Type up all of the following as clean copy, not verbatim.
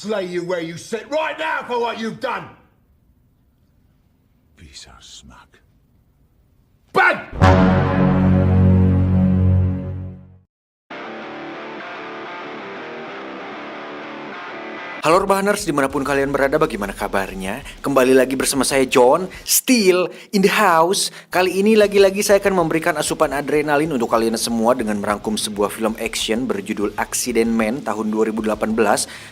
slay you where you sit right now for what you've done. Be so smug. Bang! Halo Urbaners, dimanapun kalian berada, bagaimana kabarnya? Kembali lagi bersama saya John, still in the house. Kali ini lagi-lagi saya akan memberikan asupan adrenalin untuk kalian semua dengan merangkum sebuah film action berjudul Accident Man tahun 2018,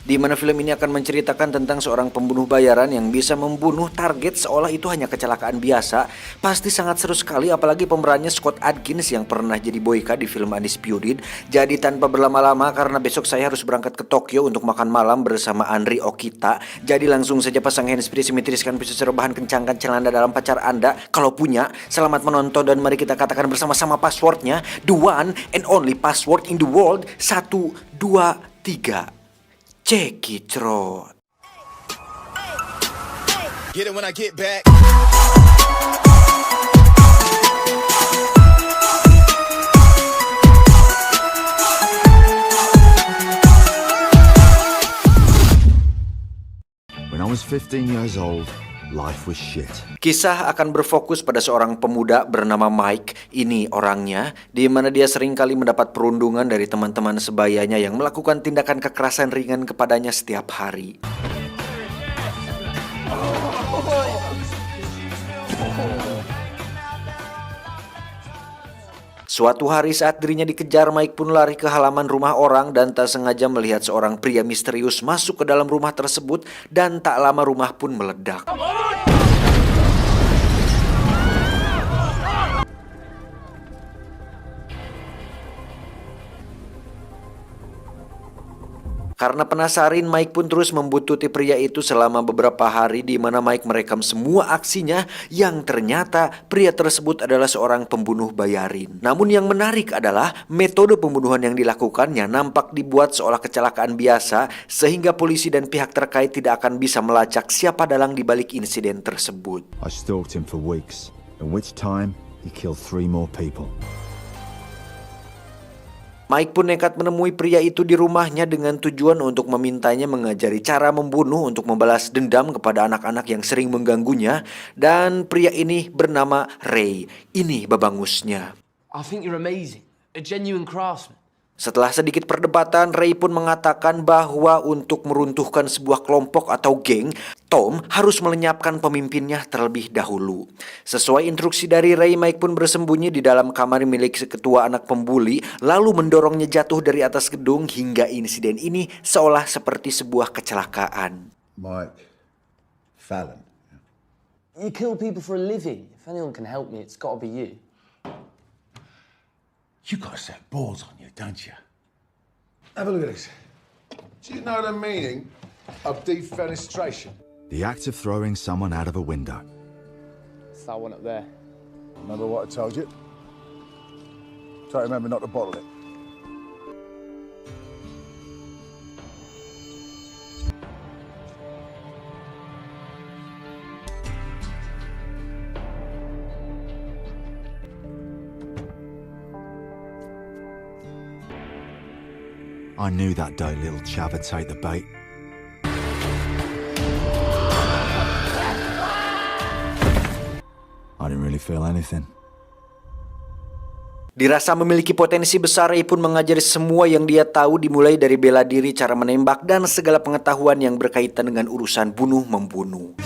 di mana film ini akan menceritakan tentang seorang pembunuh bayaran yang bisa membunuh target seolah itu hanya kecelakaan biasa. Pasti sangat seru sekali, apalagi pemerannya Scott Adkins yang pernah jadi Boyka di film Undisputed. Jadi tanpa berlama-lama, karena besok saya harus berangkat ke Tokyo untuk makan malam bersama Andri Okita. Jadi langsung saja pasang handsfree, simetriskan pisau rebahan, kencangkan celana dalam pacar Anda kalau punya. Selamat menonton dan mari kita katakan bersama-sama passwordnya. The one and only password in the world. 1, 2, 3. Cekicrot. Get it when I get back. When I was 15 years old, life was shit. Kisah akan berfokus pada seorang pemuda bernama Mike. Ini orangnya, di mana dia sering kali mendapat perundungan dari teman-teman sebayanya yang melakukan tindakan kekerasan ringan kepadanya setiap hari. Suatu hari saat dirinya dikejar, Mike pun lari ke halaman rumah orang dan tak sengaja melihat seorang pria misterius masuk ke dalam rumah tersebut, dan tak lama rumah pun meledak. Karena penasaran, Mike pun terus membuntuti pria itu selama beberapa hari, di mana Mike merekam semua aksinya yang ternyata pria tersebut adalah seorang pembunuh bayarin. Namun yang menarik adalah metode pembunuhan yang dilakukannya nampak dibuat seolah kecelakaan biasa, sehingga polisi dan pihak terkait tidak akan bisa melacak siapa dalang di balik insiden tersebut. I stalked him for weeks, in which time he killed 3 more people. Mike pun nekat menemui pria itu di rumahnya dengan tujuan untuk memintanya mengajari cara membunuh untuk membalas dendam kepada anak-anak yang sering mengganggunya. Dan pria ini bernama Ray. Ini babangusnya. I think you're amazing. A genuine craftsman. Setelah sedikit perdebatan, Ray pun mengatakan bahwa untuk meruntuhkan sebuah kelompok atau geng, Tom harus melenyapkan pemimpinnya terlebih dahulu. Sesuai instruksi dari Ray, Mike pun bersembunyi di dalam kamar milik ketua anak pembuli, lalu mendorongnya jatuh dari atas gedung hingga insiden ini seolah seperti sebuah kecelakaan. Mike Fallon. You kill people for a living. If anyone can help me, it's got to be you. You got a set of balls on you, don't you? Have a look at this. Do you know the meaning of defenestration? The act of throwing someone out of a window. It's that one up there. Remember what I told you? Try to remember not to bottle it. I knew that day little chap would take the bait. I didn't really feel anything. Dirasa memiliki potensi besar, Ray pun mengajari semua yang dia tahu, dimulai dari bela diri, cara menembak, dan segala pengetahuan yang berkaitan dengan urusan bunuh-membunuh.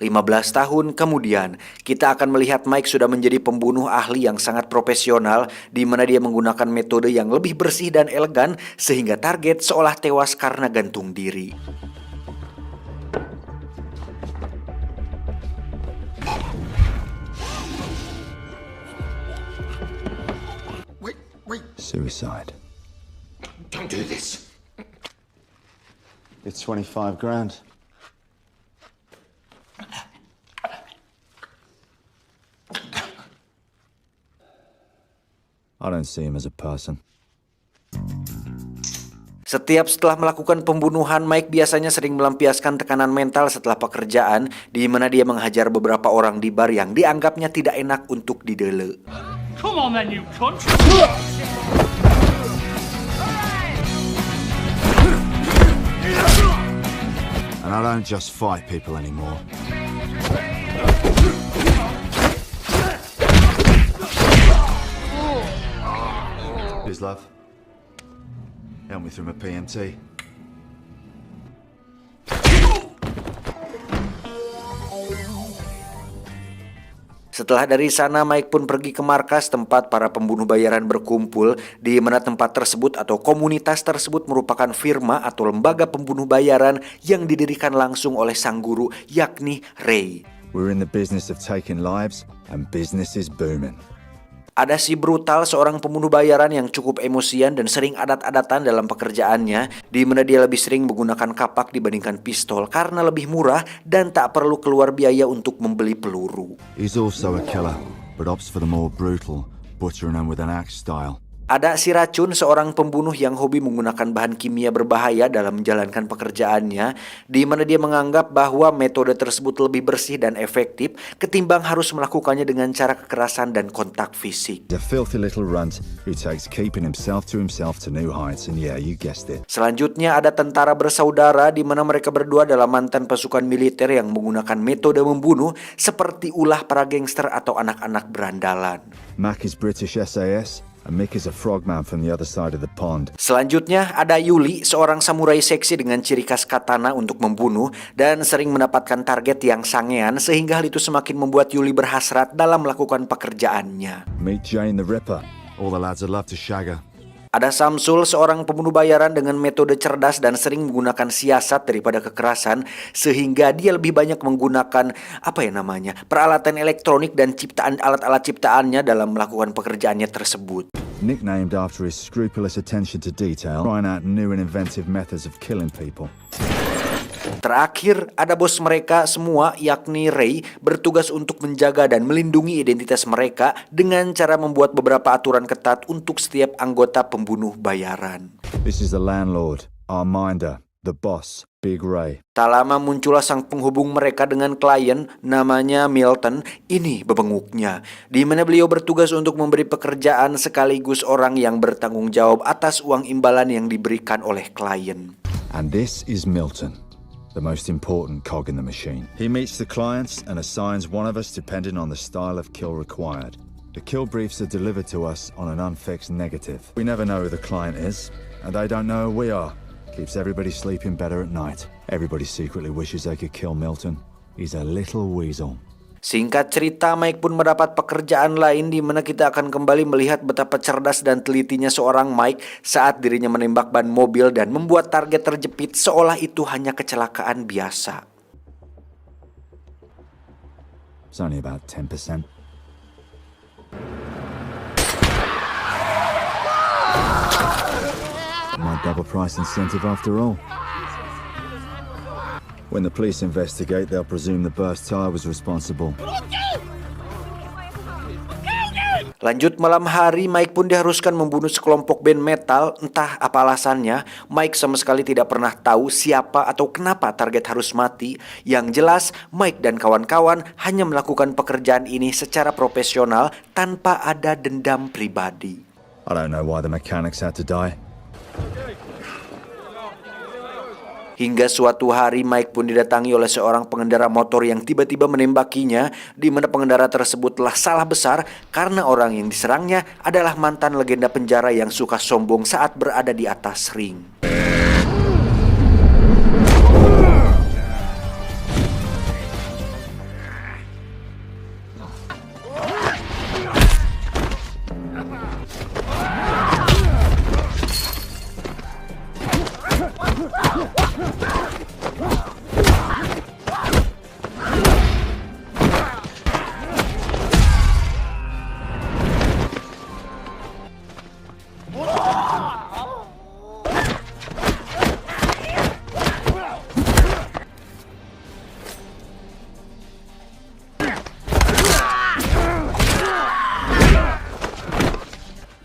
Lima 15 tahun kemudian, kita akan melihat Mike sudah menjadi pembunuh ahli yang sangat profesional, di mana dia menggunakan metode yang lebih bersih dan elegan, sehingga target seolah tewas karena gantung diri. Wait. Suicide. Don't do this. It's 25 grand. I don't see him as a person. Setiap setelah melakukan pembunuhan, Mike biasanya sering melampiaskan tekanan mental setelah pekerjaan, di mana dia menghajar beberapa orang di bar yang dianggapnya tidak enak untuk didele. Come on then, you cunt! And I don't just fight people anymore. Cheers, love. Help me through my PMT. Setelah dari sana, Mike pun pergi ke markas tempat para pembunuh bayaran berkumpul, di mana tempat tersebut atau komunitas tersebut merupakan firma atau lembaga pembunuh bayaran yang didirikan langsung oleh sang guru, yakni Ray. We're in the business of taking lives, and business is booming. Ada si Brutal, seorang pembunuh bayaran yang cukup emosian dan sering adat-adatan dalam pekerjaannya, di mana dia lebih sering menggunakan kapak dibandingkan pistol karena lebih murah dan tak perlu keluar biaya untuk membeli peluru. He's also a killer, but opts for the more brutal, butchering them with an axe style. Ada si Racun, seorang pembunuh yang hobi menggunakan bahan kimia berbahaya dalam menjalankan pekerjaannya, di mana dia menganggap bahwa metode tersebut lebih bersih dan efektif ketimbang harus melakukannya dengan cara kekerasan dan kontak fisik. He's a filthy little runt who takes keeping himself to new heights, and yeah, you guessed it. Selanjutnya ada tentara bersaudara, di mana mereka berdua adalah mantan pasukan militer yang menggunakan metode membunuh seperti ulah para gangster atau anak-anak berandalan. Mac is British SAS, and Mick is a frogman from the other side of the pond. Selanjutnya ada Yuli, seorang samurai seksi dengan ciri khas katana untuk membunuh dan sering mendapatkan target yang sangean, sehingga hal itu semakin membuat Yuli berhasrat dalam melakukan pekerjaannya. Meet Jane the Ripper. All the lads would love to shag her. Ada Samsul, seorang pembunuh bayaran dengan metode cerdas dan sering menggunakan siasat daripada kekerasan, sehingga dia lebih banyak menggunakan peralatan elektronik dan alat-alat ciptaannya dalam melakukan pekerjaannya tersebut. Nicknamed after his scrupulous attention to detail, trying out new and inventive methods of killing people. Terakhir, ada bos mereka semua, yakni Ray, bertugas untuk menjaga dan melindungi identitas mereka dengan cara membuat beberapa aturan ketat untuk setiap anggota pembunuh bayaran. This is the landlord, our minder, the boss, Big Ray. Tak lama muncullah sang penghubung mereka dengan klien, namanya Milton. Ini bebenguknya, di mana beliau bertugas untuk memberi pekerjaan sekaligus orang yang bertanggung jawab atas uang imbalan yang diberikan oleh klien. And this is Milton, the most important cog in the machine. He meets the clients and assigns one of us depending on the style of kill required. The kill briefs are delivered to us on an unfixed negative. We never know who the client is, and they don't know who we are. Keeps everybody sleeping better at night. Everybody secretly wishes they could kill Milton. He's a little weasel. Singkat cerita, Mike pun mendapat pekerjaan lain, di mana kita akan kembali melihat betapa cerdas dan telitinya seorang Mike saat dirinya menembak ban mobil dan membuat target terjepit seolah itu hanya kecelakaan biasa. It's only about 10%. My double price incentive after all. When the police investigate, they'll presume the burst tire was responsible. Lanjut malam hari, Mike pun diharuskan membunuh sekelompok band metal. Entah apa alasannya, Mike sama sekali tidak pernah tahu siapa atau kenapa target harus mati. Yang jelas, Mike dan kawan-kawan hanya melakukan pekerjaan ini secara profesional tanpa ada dendam pribadi. I don't know why the mechanics had to die. Hingga suatu hari, Mike pun didatangi oleh seorang pengendara motor yang tiba-tiba menembakinya, di mana pengendara tersebut telah salah besar karena orang yang diserangnya adalah mantan legenda penjara yang suka sombong saat berada di atas ring.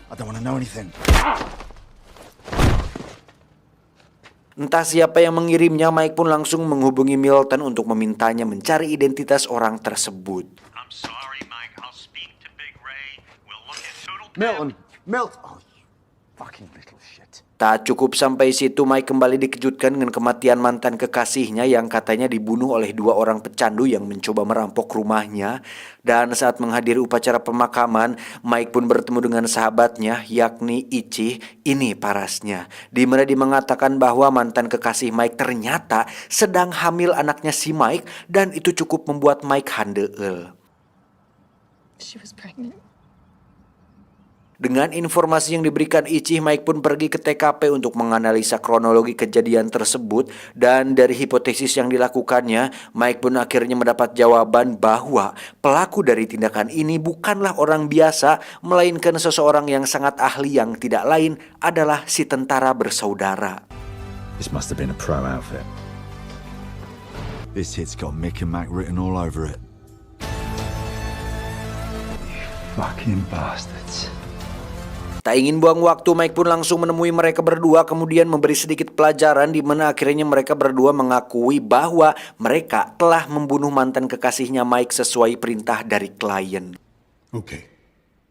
I don't want to know anything. Entah siapa yang mengirimnya, Mike pun langsung menghubungi Milton untuk memintanya mencari identitas orang tersebut. I'm sorry, Mike. I'll speak to Big Ray. We'll look at Toodle Milton. Oh, you fucking little shit. Tak cukup sampai situ, Mike kembali dikejutkan dengan kematian mantan kekasihnya yang katanya dibunuh oleh 2 orang pecandu yang mencoba merampok rumahnya. Dan saat menghadiri upacara pemakaman, Mike pun bertemu dengan sahabatnya, yakni Ichi. Ini parasnya, di mana dia mengatakan bahwa mantan kekasih Mike ternyata sedang hamil anaknya si Mike, dan itu cukup membuat Mike handeel. She was pregnant. Dengan informasi yang diberikan Ichi, Mike pun pergi ke TKP untuk menganalisa kronologi kejadian tersebut. Dan dari hipotesis yang dilakukannya, Mike pun akhirnya mendapat jawaban bahwa pelaku dari tindakan ini bukanlah orang biasa, melainkan seseorang yang sangat ahli yang tidak lain adalah si tentara bersaudara. This must have been a pro outfit. This hit's got Mick and Mac written all over it. Fucking bastards. Tak ingin buang waktu, Mike pun langsung menemui mereka berdua, kemudian memberi sedikit pelajaran di mana akhirnya mereka berdua mengakui bahwa mereka telah membunuh mantan kekasihnya Mike sesuai perintah dari klien. Okay,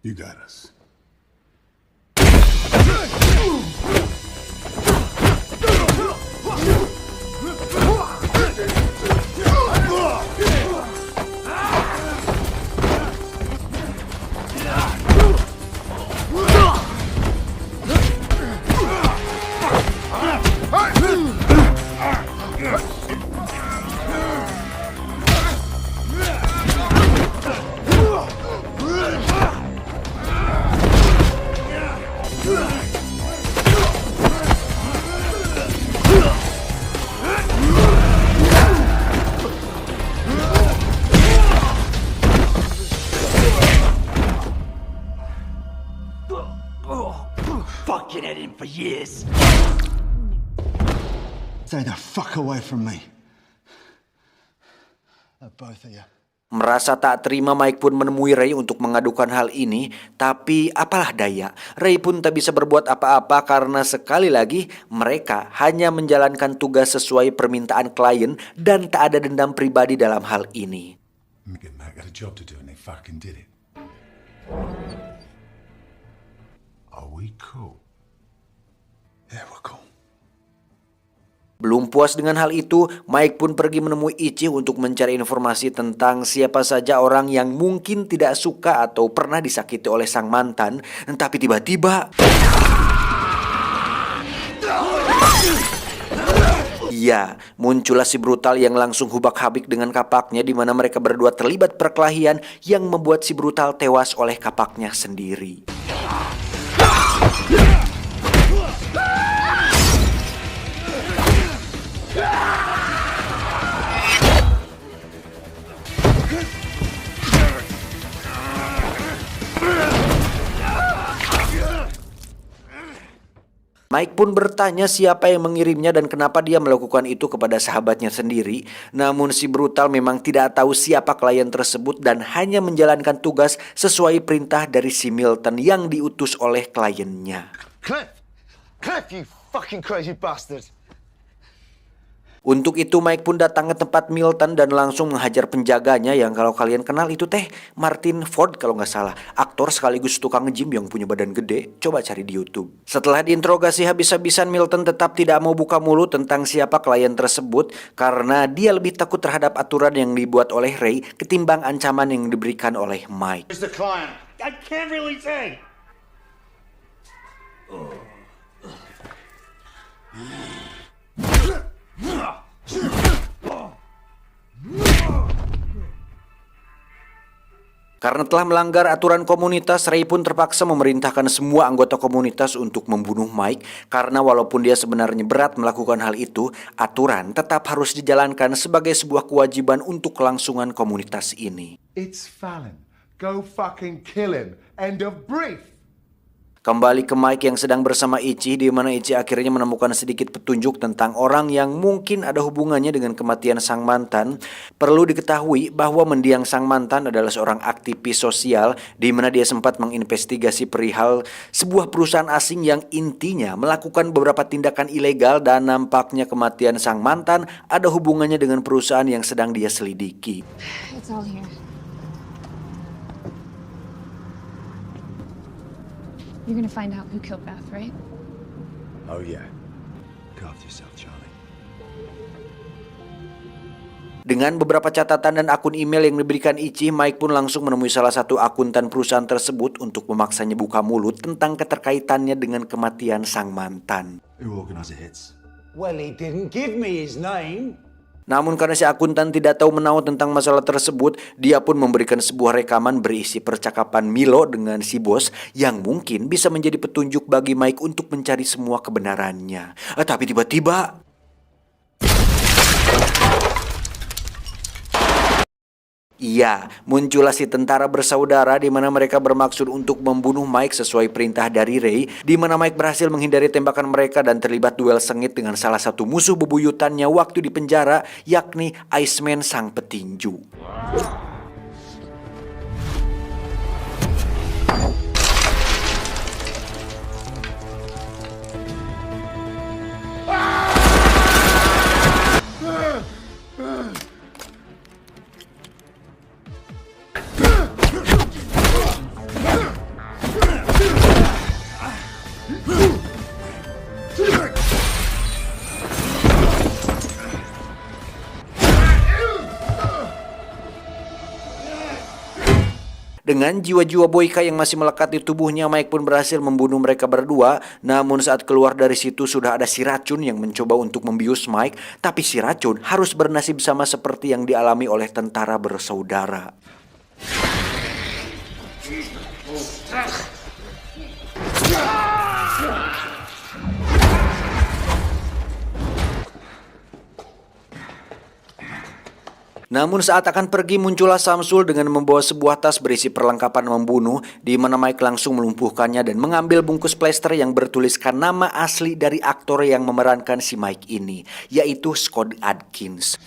you got us. fucking at him for years. Stay the fuck away from me. Both of you. Merasa tak terima, Mike pun menemui Ray untuk mengadukan hal ini. Tapi apalah daya, Ray pun tak bisa berbuat apa-apa karena sekali lagi mereka hanya menjalankan tugas sesuai permintaan klien dan tak ada dendam pribadi dalam hal ini. Mick and Mac got a job to do and they fucking did it. Are we cool? Yeah, we're cool. Belum puas dengan hal itu, Mike pun pergi menemui Ichi untuk mencari informasi tentang siapa saja orang yang mungkin tidak suka atau pernah disakiti oleh sang mantan. Tapi tiba-tiba, iya, muncullah si brutal yang langsung hubak-habik dengan kapaknya, di mana mereka berdua terlibat perkelahian yang membuat si brutal tewas oleh kapaknya sendiri. Mike pun bertanya siapa yang mengirimnya dan kenapa dia melakukan itu kepada sahabatnya sendiri. Namun si brutal memang tidak tahu siapa klien tersebut dan hanya menjalankan tugas sesuai perintah dari si Milton yang diutus oleh kliennya. Cliff, you fucking crazy bastard. Untuk itu Mike pun datang ke tempat Milton dan langsung menghajar penjaganya yang kalau kalian kenal itu Martin Ford kalau nggak salah. Aktor sekaligus tukang nge-gym yang punya badan gede. Coba cari di YouTube. Setelah diinterogasi habis-habisan, Milton tetap tidak mau buka mulut tentang siapa klien tersebut karena dia lebih takut terhadap aturan yang dibuat oleh Ray ketimbang ancaman yang diberikan oleh Mike. Who's the client? I can't really say. Karena telah melanggar aturan komunitas, Ray pun terpaksa memerintahkan semua anggota komunitas untuk membunuh Mike. Karena walaupun dia sebenarnya berat melakukan hal itu, aturan tetap harus dijalankan sebagai sebuah kewajiban untuk kelangsungan komunitas ini. It's Fallon. Go fucking kill him. End of brief. Kembali ke Mike yang sedang bersama Ichi, di mana Ichi akhirnya menemukan sedikit petunjuk tentang orang yang mungkin ada hubungannya dengan kematian sang mantan. Perlu diketahui bahwa mendiang sang mantan adalah seorang aktivis sosial, di mana dia sempat menginvestigasi perihal sebuah perusahaan asing yang intinya melakukan beberapa tindakan ilegal, dan nampaknya kematian sang mantan ada hubungannya dengan perusahaan yang sedang dia selidiki. It's all here. You're gonna find out who killed Beth, right? Oh, yeah. Look after yourself, Charlie. Dengan beberapa catatan dan akun email yang diberikan Ichi, Mike pun langsung menemui salah satu akuntan perusahaan tersebut untuk memaksanya buka mulut tentang keterkaitannya dengan kematian sang mantan. Who organised the hits? Well, he didn't give me his name. Namun karena si akuntan tidak tahu menahu tentang masalah tersebut, dia pun memberikan sebuah rekaman berisi percakapan Milo dengan si bos yang mungkin bisa menjadi petunjuk bagi Mike untuk mencari semua kebenarannya. Tapi tiba-tiba iya, muncullah si tentara bersaudara di mana mereka bermaksud untuk membunuh Mike sesuai perintah dari Ray, di mana Mike berhasil menghindari tembakan mereka dan terlibat duel sengit dengan salah satu musuh bebuyutannya waktu di penjara, yakni Iceman sang petinju. Dengan jiwa-jiwa Boyka yang masih melekat di tubuhnya, Mike pun berhasil membunuh mereka berdua. Namun saat keluar dari situ sudah ada si racun yang mencoba untuk membius Mike. Tapi si racun harus bernasib sama seperti yang dialami oleh tentara bersaudara. Namun saat akan pergi, muncullah Samsul dengan membawa sebuah tas berisi perlengkapan membunuh, di mana Mike langsung melumpuhkannya dan mengambil bungkus plester yang bertuliskan nama asli dari aktor yang memerankan si Mike ini, yaitu Scott Adkins.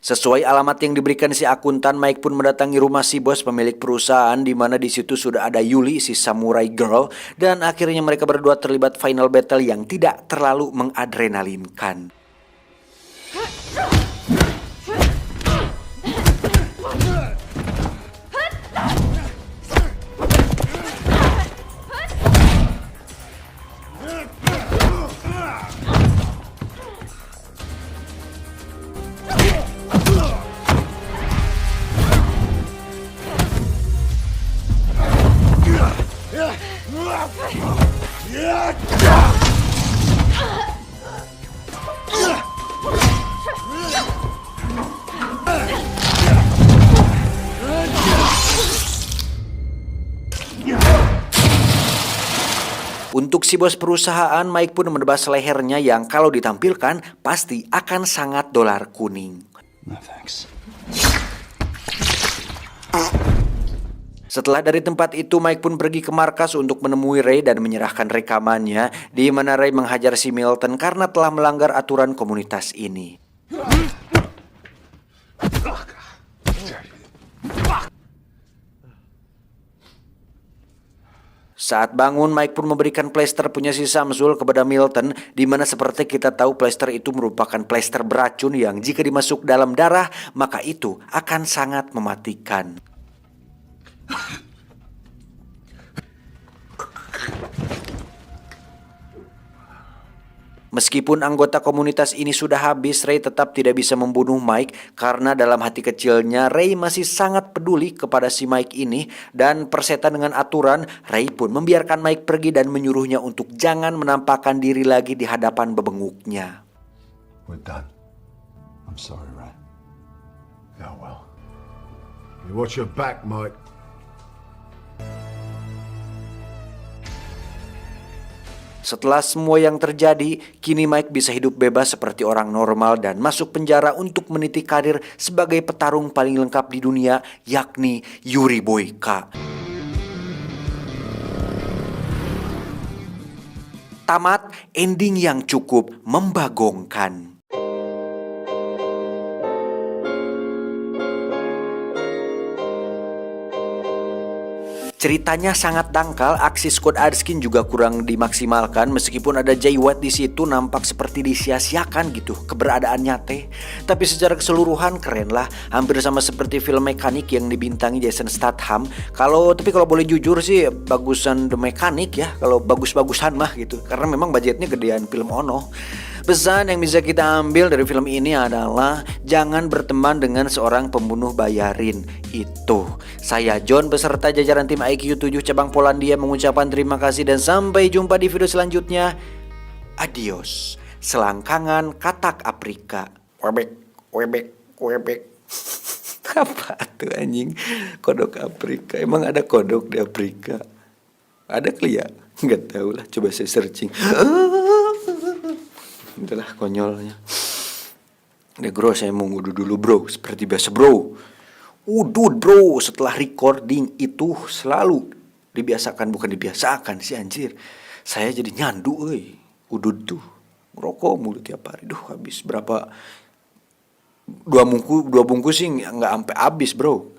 Sesuai alamat yang diberikan si akuntan, Mike pun mendatangi rumah si bos pemilik perusahaan, di mana di situ sudah ada Yuli, si samurai girl, dan akhirnya mereka berdua terlibat final battle yang tidak terlalu mengadrenalinkan. Untuk si bos perusahaan, Mike pun menebas lehernya yang kalau ditampilkan pasti akan sangat dolar kuning. No thanks. Setelah dari tempat itu, Mike pun pergi ke markas untuk menemui Ray dan menyerahkan rekamannya, di mana Ray menghajar si Milton karena telah melanggar aturan komunitas ini. Saat bangun, Mike pun memberikan plester punya si Samsul kepada Milton, di mana seperti kita tahu plester itu merupakan plester beracun yang jika dimasuk dalam darah, maka itu akan sangat mematikan. Meskipun anggota komunitas ini sudah habis, Ray tetap tidak bisa membunuh Mike karena dalam hati kecilnya Ray masih sangat peduli kepada si Mike ini, dan persetan dengan aturan, Ray pun membiarkan Mike pergi dan menyuruhnya untuk jangan menampakkan diri lagi di hadapan bebenguknya. We're done. I'm sorry, Ray. Yeah, well. You watch your back, Mike. Setelah semua yang terjadi, kini Mike bisa hidup bebas seperti orang normal dan masuk penjara untuk meniti karir sebagai petarung paling lengkap di dunia, yakni Yuri Boyka. Tamat ending yang cukup membagongkan. Ceritanya sangat dangkal, aksi Scott Adkins juga kurang dimaksimalkan meskipun ada Jay White di situ nampak seperti disia-siakan gitu keberadaannya teh. Tapi secara keseluruhan keren lah, hampir sama seperti film Mechanic yang dibintangi Jason Statham. Tapi kalau boleh jujur sih bagusan The Mechanic ya, kalau bagus-bagusan mah gitu. Karena memang budgetnya gedean film ono. Pesan yang bisa kita ambil dari film ini adalah jangan berteman dengan seorang pembunuh bayarin itu. Saya John beserta jajaran tim IQ 7 cabang Polandia mengucapkan terima kasih dan sampai jumpa di video selanjutnya. Adios. Selangkangan katak Afrika. Webek. Apa tuh anjing? Kodok Afrika. Emang ada kodok di Afrika? Ada kali ya? Nggak tahu lah. Coba saya searching. Itulah konyolnya. Bro, saya mau wudhu dulu bro. Seperti biasa bro. Udud bro, setelah recording itu selalu bukan dibiasakan sih anjir. Saya jadi nyandu udud tuh. Ngerokok mulu tiap hari. Habis berapa? Dua bungkus sih nggak sampai habis bro.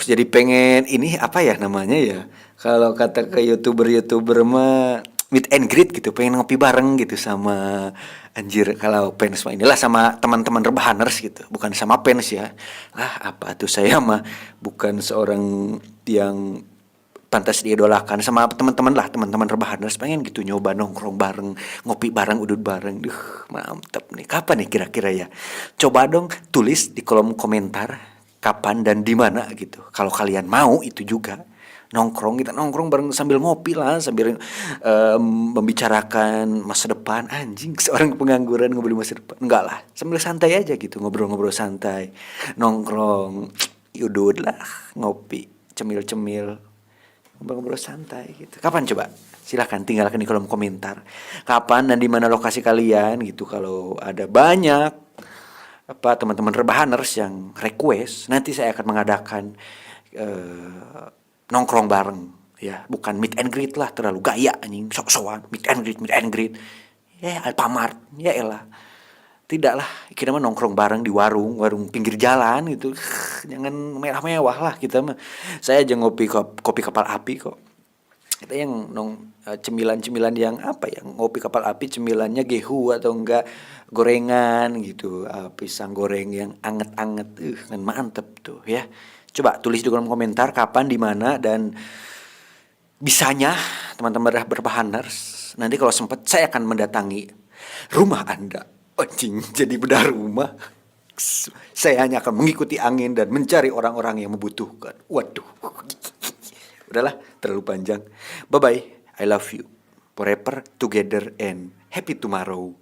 Jadi pengen ini apa ya namanya ya? Kalau kata ke YouTuber mah meet and greet gitu, pengen ngopi bareng gitu sama anjir kalau fans mah inilah sama teman-teman rebahaners gitu, bukan sama fans ya. Apa tuh saya mah bukan seorang yang pantas diidolakan, sama teman-teman rebahaners pengen gitu nyoba nongkrong bareng, ngopi bareng, udut bareng. Mantap nih. Kapan nih kira-kira ya? Coba dong tulis di kolom komentar kapan dan di mana gitu. Kalau kalian mau itu juga. Kita nongkrong bareng sambil ngopi lah, sambil membicarakan masa depan. Anjing, seorang pengangguran ngobrol masa depan. Enggak lah, sambil santai aja gitu, ngobrol-ngobrol santai. Nongkrong, yudud lah, ngopi, cemil-cemil, ngobrol-ngobrol santai gitu. Kapan coba? Silahkan tinggalkan di kolom komentar. Kapan dan di mana lokasi kalian gitu. Kalau ada banyak teman-teman rebahaners yang request, nanti saya akan mengadakan nongkrong bareng ya, bukan meet and greet lah, terlalu gaya anjing, sok-sokan meet and greet ya, Alfamart ya elah. Tidak lah, kita mah nongkrong bareng di warung pinggir jalan gitu. Jangan mewah-mewah lah kita mah. Saya aja ngopi kopi kapal api kok. Kita yang cemilan-cemilan yang ngopi kapal api, cemilannya gehu atau enggak gorengan gitu, pisang goreng yang anget-anget, kan mantep tuh ya. Coba tulis di kolom komentar kapan, di mana, dan bisanya teman-teman berbahaners. Nanti kalau sempat saya akan mendatangi rumah Anda. Anjing, jadi bedah rumah. Saya hanya akan mengikuti angin dan mencari orang-orang yang membutuhkan. Waduh. Udahlah, terlalu panjang. Bye-bye. I love you. Forever, together, and happy tomorrow.